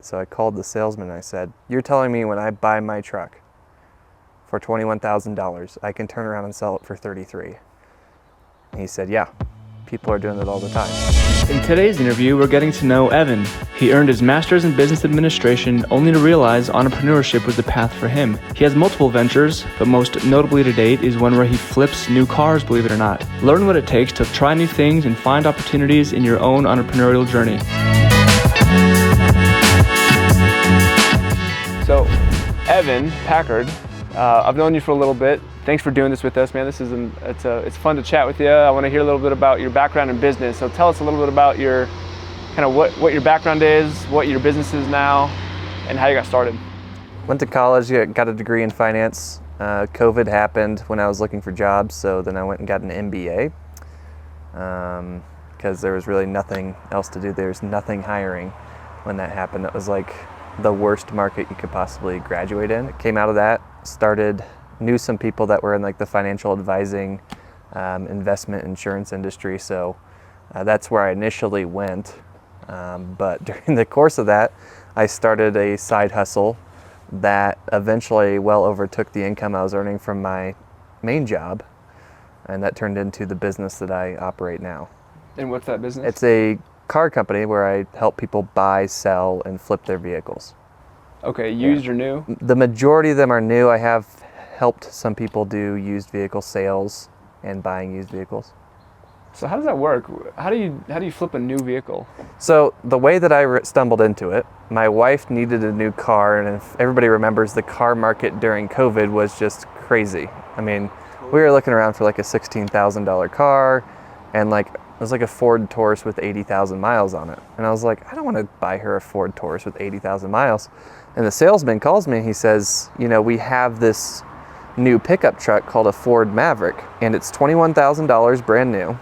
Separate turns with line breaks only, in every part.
So I called the salesman and I said, "You're telling me when I buy my truck for $21,000, I can turn around and sell it for 33?" And he said, "Yeah, people are doing it all the time."
In today's interview, we're getting to know Evan. He earned his master's in business administration only to realize entrepreneurship was the path for him. He has multiple ventures, but most notably to date is one where he flips new cars, believe it or not. Learn what it takes to try new things and find opportunities in your own entrepreneurial journey. So, Evan Packard, I've known you for a little bit. Thanks for doing this with us, man. It's fun to chat with you. I want to hear a little bit about your background in business. So tell us a little bit about your kind of what your background is, what your business is now, and how you got started.
Went to college, got a degree in finance. COVID happened when I was looking for jobs, so then I went and got an MBA because there was really nothing else to do. There was nothing hiring when that happened. It was like the worst market you could possibly graduate in. Came out of that, knew some people that were in like the financial advising, investment insurance industry. So that's where I initially went. But during the course of that, I started a side hustle that eventually well overtook the income I was earning from my main job. And that turned into the business that I operate now.
And what's that business?
It's a car company where I help people buy, sell, and flip their vehicles.
Okay, used or new?
The majority of them are new. I have helped some people do used vehicle sales and buying used vehicles.
So how does that work? How do you flip a new vehicle?
So the way that I stumbled into it, my wife needed a new car, and if everybody remembers, the car market during COVID was just crazy. I mean, we were looking around for like a $16,000 car, and like it was like a Ford Taurus with 80,000 miles on it. And I was like, I don't want to buy her a Ford Taurus with 80,000 miles. And the salesman calls me, he says, we have this new pickup truck called a Ford Maverick, and it's $21,000 brand new.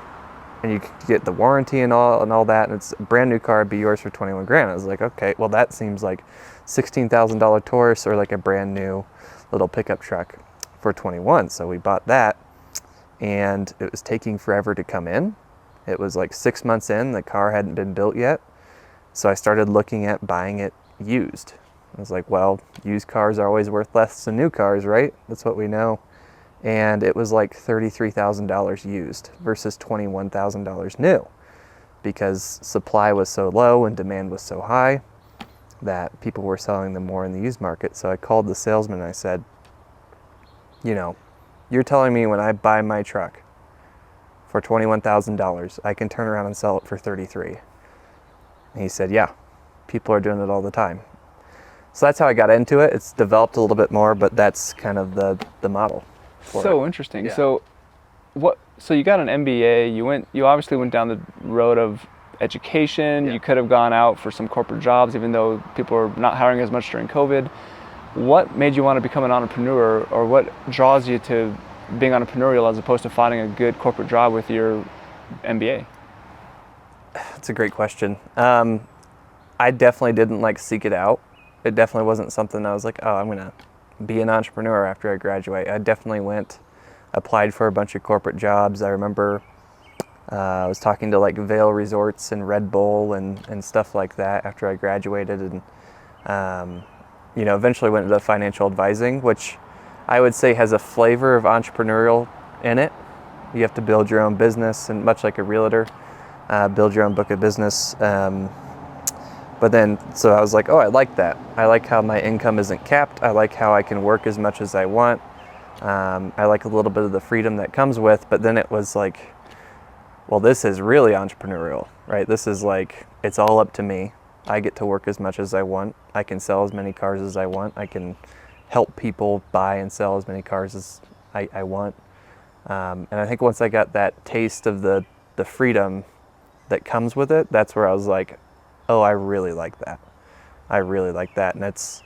And you get the warranty and all that, and it's a brand new car, it'd be yours for 21 grand. I was like, okay, well that seems like $16,000 Taurus or like a brand new little pickup truck for 21. So we bought that, and it was taking forever to come in. It was like 6 months in, the car hadn't been built yet. So I started looking at buying it used. I was like, well, used cars are always worth less than new cars, right? That's what we know. And it was like $33,000 used versus $21,000 new, because supply was so low and demand was so high that people were selling them more in the used market. So I called the salesman and I said, you're telling me when I buy my truck for $21,000, I can turn around and sell it for 33. And he said, yeah, people are doing it all the time. So that's how I got into it. It's developed a little bit more, but that's kind of the model.
So interesting.
Yeah.
So you got an MBA, you obviously went down the road of education.
Yeah.
You could have gone out for some corporate jobs, even though people were not hiring as much during COVID. What made you want to become an entrepreneur, or what draws you to being entrepreneurial as opposed to finding a good corporate job with your MBA?
That's a great question. I definitely didn't seek it out. It definitely wasn't something I was like, oh, I'm gonna be an entrepreneur after I graduate. I definitely applied for a bunch of corporate jobs. I remember I was talking to Vail Resorts and Red Bull and stuff like that after I graduated, and eventually went into financial advising, which I would say has a flavor of entrepreneurial in it. You have to build your own business, and much like a realtor, build your own book of business. But then, so I was like, oh, I like that. I like how my income isn't capped. I like how I can work as much as I want. I like a little bit of the freedom that comes with, but then it was like, well, this is really entrepreneurial, right? This is it's all up to me. I get to work as much as I want. I can sell as many cars as I want. I can help people buy and sell as many cars as I want. And I think once I got that taste of the freedom that comes with it, that's where I was like, oh, I really like that. I really like that. And it's,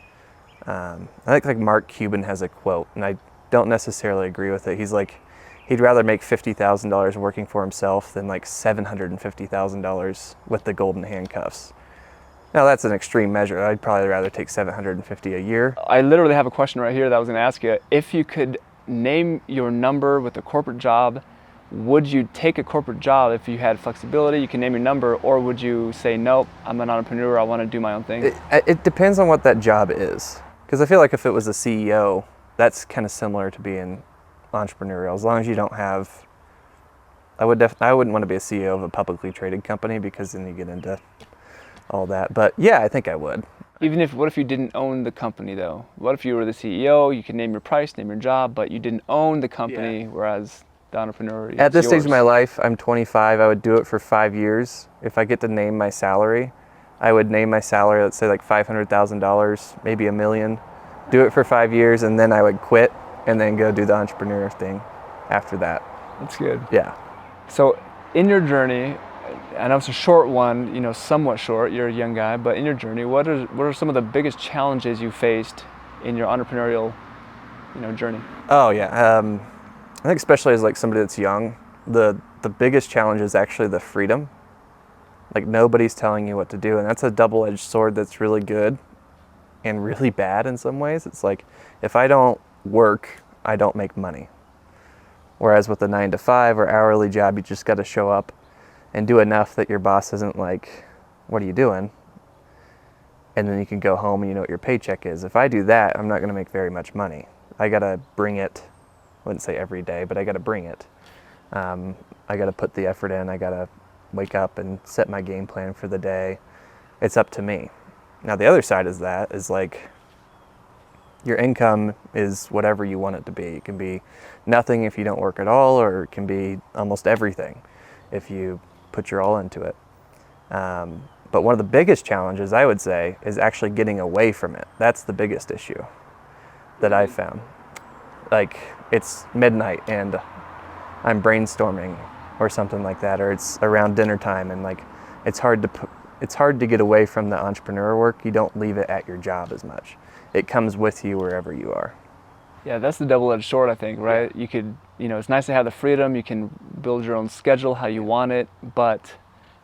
I think Mark Cuban has a quote, and I don't necessarily agree with it. He's like, he'd rather make $50,000 working for himself than $750,000 with the golden handcuffs. Now that's an extreme measure. I'd probably rather take $750 a year.
I literally have a question right here that I was going to ask you. If you could name your number with a corporate job would you take a corporate job if you had flexibility, you can name your number, or would you say, nope, I'm an entrepreneur, I want to do my own thing?
It depends on what that job is. Because I feel like if it was a CEO, that's kind of similar to being entrepreneurial. As long as you don't have, I wouldn't want to be a CEO of a publicly traded company because then you get into all that. But yeah, I think I would.
What if you didn't own the company though? What if you were the CEO, you could name your price, name your job, but you didn't own the company, whereas the entrepreneur,
at this stage of my life, I'm 25, I would do it for 5 years. If I get to name my salary, I would name my salary, let's say like $500,000, maybe $1 million, do it for 5 years, and then I would quit and then go do the entrepreneur thing after that.
That's good.
Yeah.
So in your journey, I know it's a short one, somewhat short, you're a young guy, but in your journey, what are some of the biggest challenges you faced in your entrepreneurial, journey?
Oh yeah, I think especially as like somebody that's young, the biggest challenge is actually the freedom. Like nobody's telling you what to do, and that's a double-edged sword that's really good and really bad in some ways. It's like if I don't work, I don't make money. Whereas with a 9-to-5 or hourly job, you just got to show up and do enough that your boss isn't like, what are you doing? And then you can go home and you know what your paycheck is. If I do that, I'm not going to make very much money. I got to bring it, I wouldn't say every day, but I got to bring it. I got to put the effort in. I got to wake up and set my game plan for the day. It's up to me. Now the other side is like your income is whatever you want it to be. It can be nothing if you don't work at all, or it can be almost everything if you put your all into it. But one of the biggest challenges, I would say, is actually getting away from it. That's the biggest issue that I've found. Like it's midnight and I'm brainstorming or something like that, or it's around dinner time, and like it's hard to get away from the entrepreneur work. You don't leave it at your job as much. It comes with you wherever you are.
Yeah, that's the double-edged sword, I think, right? You could, it's nice to have the freedom. You can build your own schedule how you want it, but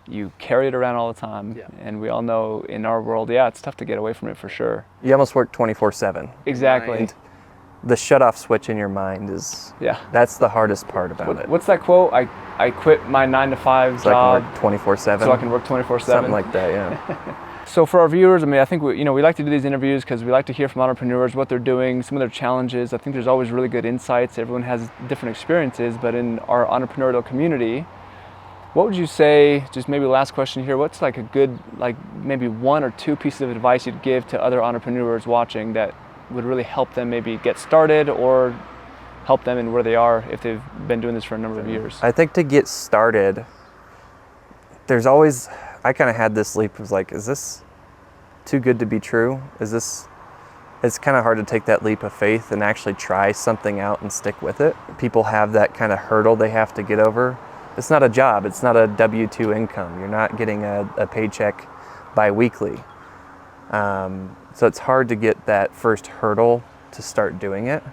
you carry it around all the time. Yeah. And we all know in our world, it's tough to get away from it for sure.
You almost work 24/7.
Exactly.
And the shut-off switch in your mind that's the hardest part about it.
What's that quote? I quit my 9-to-5
so
job.
I can work 24/7.
So I can work 24/7.
Something like that, yeah.
So for our viewers, I think we like to do these interviews because we like to hear from entrepreneurs, what they're doing, some of their challenges. I think there's always really good insights. Everyone has different experiences, but in our entrepreneurial community, what would you say, just maybe last question here, what's like a good, maybe 1 or 2 pieces of advice you'd give to other entrepreneurs watching that would really help them maybe get started or help them in where they are if they've been doing this for a number of years?
I think to get started, I kind of had this leap of like, is this too good to be true? It's kind of hard to take that leap of faith and actually try something out and stick with it. People have that kind of hurdle they have to get over. It's not a job. It's not a W-2 income. You're not getting a paycheck bi-weekly. So it's hard to get that first hurdle to start doing it.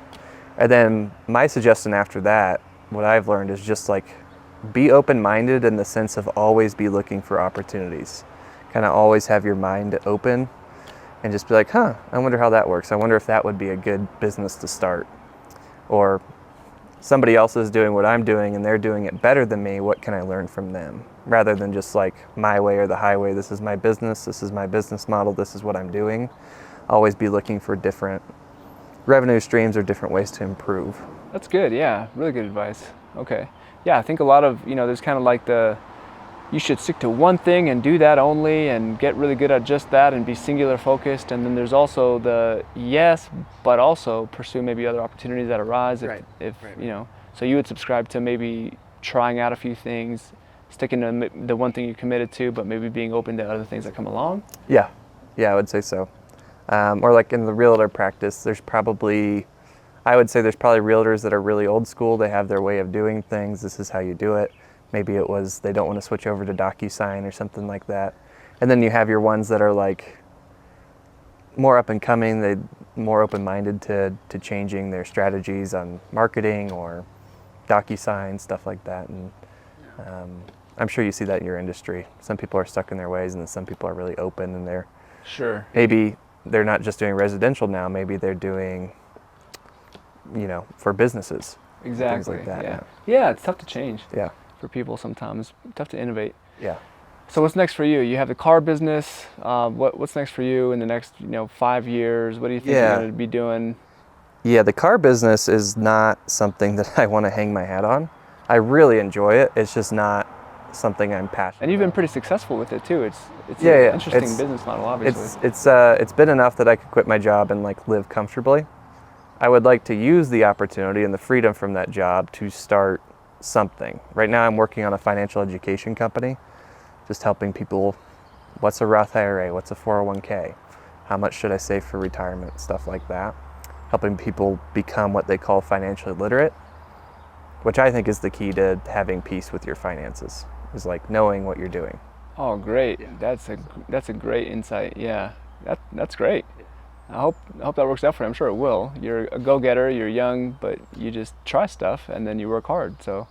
And then my suggestion after that, what I've learned is just like, be open-minded in the sense of always be looking for opportunities. Kind of always have your mind open and just be like, I wonder how that works. I wonder if that would be a good business to start. Or somebody else is doing what I'm doing and they're doing it better than me. What can I learn from them? Rather than just like my way or the highway. This is my business. This is my business model. This is what I'm doing. Always be looking for different revenue streams or different ways to improve.
That's good. Yeah, really good advice. Okay. Yeah, I think a lot of, there's kind of like you should stick to one thing and do that only and get really good at just that and be singular focused. And then there's also but also pursue maybe other opportunities that arise. So you would subscribe to maybe trying out a few things, sticking to the one thing you're committed to, but maybe being open to other things that come along?
Yeah, I would say so. Or like in the realtor practice, I would say there's probably realtors that are really old school. They have their way of doing things. This is how you do it. Maybe it was they don't want to switch over to DocuSign or something like that. And then you have your ones that are like more up and coming. They're more open-minded to changing their strategies on marketing or DocuSign, stuff like that. And I'm sure you see that in your industry. Some people are stuck in their ways, and then some people are really open, and maybe they're not just doing residential now. Maybe they're doing for businesses,
Exactly.
Things like that.
Yeah. Yeah, it's tough to change
Yeah.
for people sometimes. Tough to innovate.
Yeah.
So what's next for you? You have the car business. What's next for you in the next 5 years? What do you think you're going to be doing?
Yeah, the car business is not something that I want to hang my hat on. I really enjoy it. It's just not something I'm passionate
And you've been
about.
pretty successful with it too. It's
Yeah,
an interesting business model, obviously.
It's been enough that I could quit my job and like live comfortably. I would like to use the opportunity and the freedom from that job to start something. Right now I'm working on a financial education company, just helping people, what's a Roth IRA, what's a 401k, how much should I save for retirement, stuff like that. Helping people become what they call financially literate, which I think is the key to having peace with your finances, is like knowing what you're doing.
Oh, great. That's a great insight. Yeah, that's great. I hope that works out for you. I'm sure it will. You're a go-getter. You're young, but you just try stuff and then you work hard. So,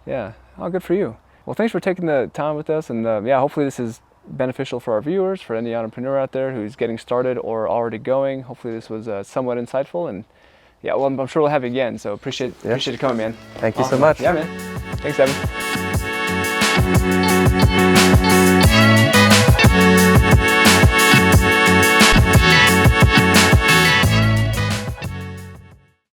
yeah. Oh, good for you. Well, thanks for taking the time with us, and yeah, hopefully this is beneficial for our viewers, for any entrepreneur out there who's getting started or already going. Hopefully this was somewhat insightful, and yeah, well, I'm sure we'll have you again. So appreciate you coming, man.
Thank you so much.
Yeah, man. Thanks, Evan.